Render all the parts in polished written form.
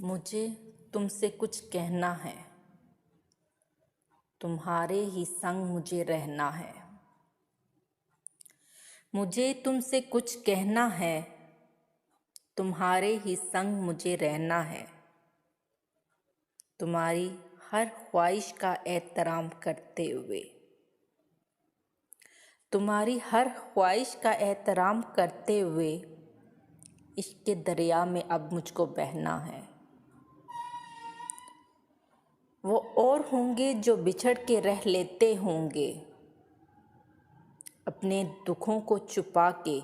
मुझे तुमसे कुछ कहना है, तुम्हारे ही संग मुझे रहना है। मुझे तुमसे कुछ कहना है, तुम्हारे ही संग मुझे रहना है। तुम्हारी हर ख्वाहिश का एहतराम करते हुए, तुम्हारी हर ख्वाहिश का एहतराम करते हुए इश्क के दरिया में अब मुझको बहना है। वो और होंगे जो बिछड़ के रह लेते होंगे, अपने दुखों को छुपा के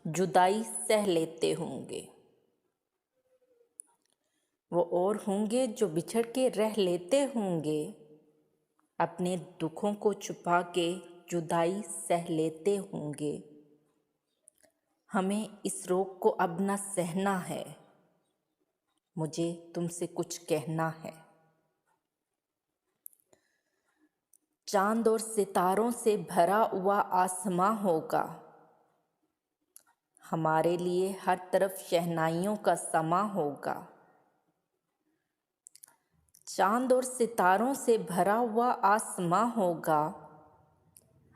जुदाई सह लेते होंगे। वो और होंगे जो बिछड़ के रह लेते होंगे, अपने दुखों को छुपा के जुदाई सह लेते होंगे। हमें इस रोग को अब न सहना है, मुझे तुमसे कुछ कहना है। चांद और सितारों से भरा हुआ आसमां होगा, हमारे लिए हर तरफ शहनाइयों का समा होगा। चांद और सितारों से भरा हुआ आसमां होगा,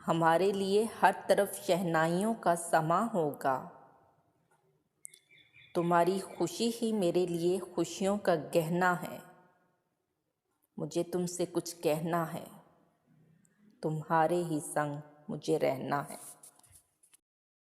हमारे लिए हर तरफ शहनाइयों का समा होगा। तुम्हारी खुशी ही मेरे लिए खुशियों का गहना है। मुझे तुमसे कुछ कहना है, तुम्हारे ही संग मुझे रहना है।